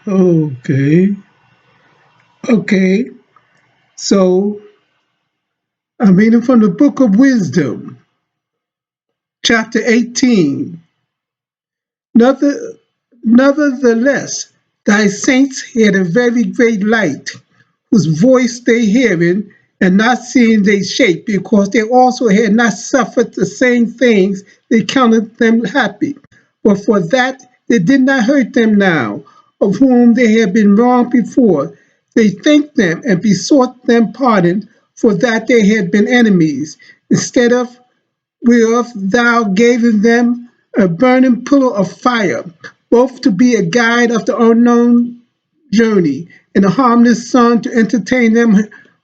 Okay. Okay. So I'm reading from the Book of Wisdom, chapter 18. Never- Nevertheless, thy saints had a very great light, whose voice they hearing, and not seeing they shake, because they also had not suffered the same things, they counted them happy. But for that they did not hurt them now, of whom they had been wronged before. They thanked them and besought them pardon, for that they had been enemies, instead of whereof thou gavest them a burning pillar of fire, both to be a guide of the unknown journey, and a harmless sun to entertain them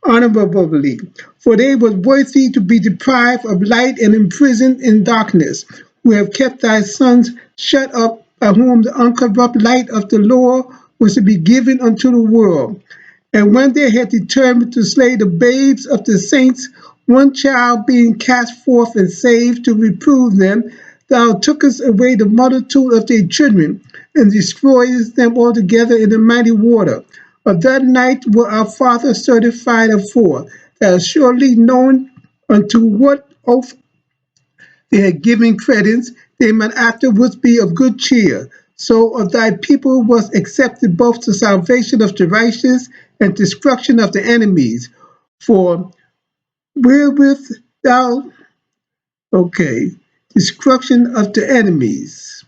honorably. For they were worthy to be deprived of light and imprisoned in darkness, who have kept thy sons shut up, by whom the uncorrupt light of the law was to be given unto the world. And when they had determined to slay the babes of the saints, one child being cast forth and saved to reprove them, thou tookest away the multitude of their children, and destroyest them altogether in the mighty water. Of that night were our fathers certified afore, that surely known unto what oath they had given credence, they might afterwards be of good cheer. So of thy people was accepted both the salvation of the righteous and destruction of the enemies. For wherewith thou, okay, destruction of the enemies.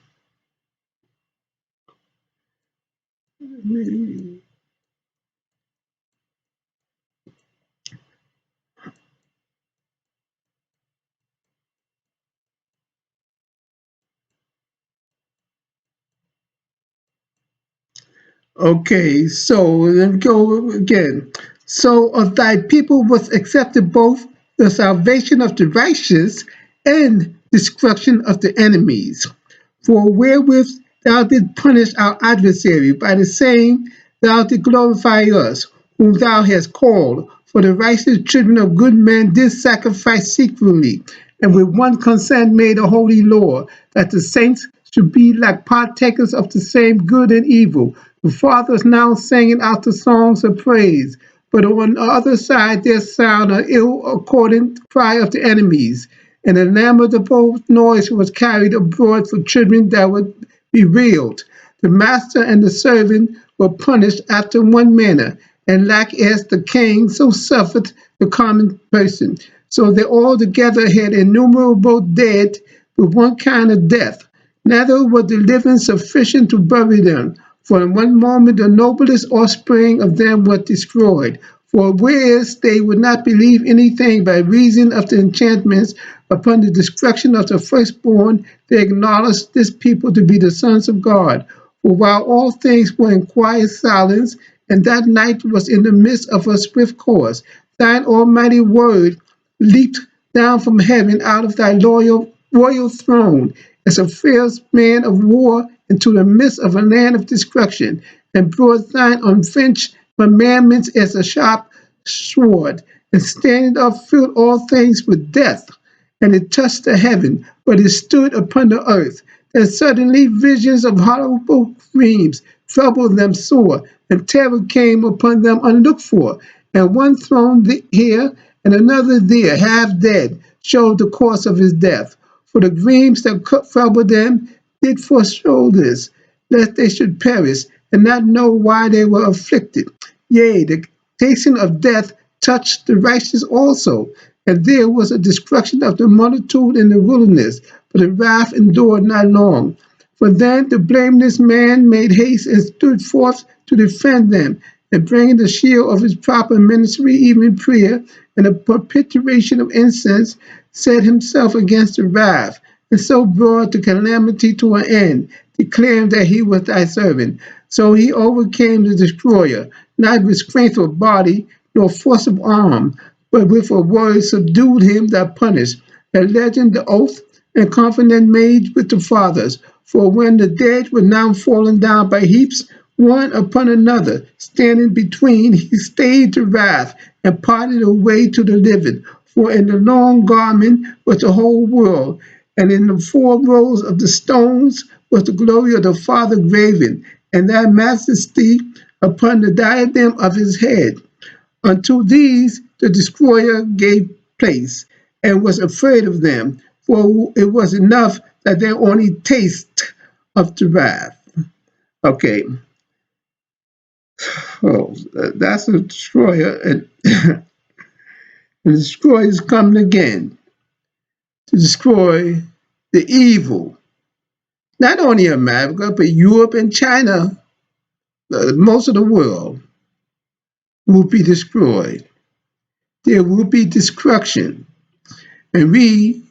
Okay, so let me go again. So of thy people was accepted both the salvation of the righteous and destruction of the enemies. For wherewith thou didst punish our adversary, by the same thou didst glorify us, whom thou hast called. For the righteous children of good men did sacrifice secretly, and with one consent made a holy law, that the saints should be like partakers of the same good and evil. The fathers now singing out the songs of praise, but on the other side there sound an ill accordant cry of the enemies, and the lamb of the bold noise was carried abroad for children that were bereaved. The master and the servant were punished after one manner, and like as the king, so suffered the common person. So they all together had innumerable dead with one kind of death. Neither were the living sufficient to bury them, for in one moment the noblest offspring of them was destroyed. For whereas they would not believe anything by reason of the enchantments upon the destruction of the firstborn, they acknowledged this people to be the sons of God. For while all things were in quiet silence, and that night was in the midst of a swift course, thine almighty word leaped down from heaven out of thy royal throne as a fierce man of war into the midst of a land of destruction, and brought thine unflinched commandments as a sharp sword, and standing up filled all things with death. And it touched the heaven, but it stood upon the earth. Then suddenly visions of horrible dreams troubled them sore, and terror came upon them unlooked for. And one thrown here, and another there, half dead, showed the cause of his death. For the dreams that troubled them did foreshow this, lest they should perish, and not know why they were afflicted. Yea, the tasting of death touched the righteous also, and there was a destruction of the multitude in the wilderness, but the wrath endured not long. For then the blameless man made haste and stood forth to defend them, and bringing the shield of his proper ministry, even prayer, and a perpetuation of incense, set himself against the wrath, and so brought the calamity to an end, declaring that he was thy servant. So he overcame the destroyer, not with strength of body, nor force of arm, but with a word subdued him that punished. A legend, the oath, and covenant made with the fathers. For when the dead were now fallen down by heaps, one upon another, standing between, he stayed the wrath, and parted the way to the living. For in the long garment was the whole world, and in the four rows of the stones was the glory of the Father graven. and thy majesty upon the diadem of his head. Unto these the destroyer gave place, and was afraid of them, for it was enough that they only taste of the wrath. Okay, oh, that's a destroyer, and the destroyer is coming again to destroy the evil, not only America, but Europe and China. Most of the world will be destroyed. There will be destruction, and we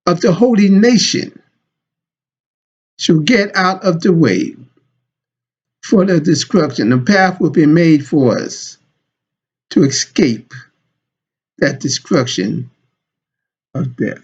of the holy nation shall get out of the way for the destruction. The path will be made for us to escape that destruction of death.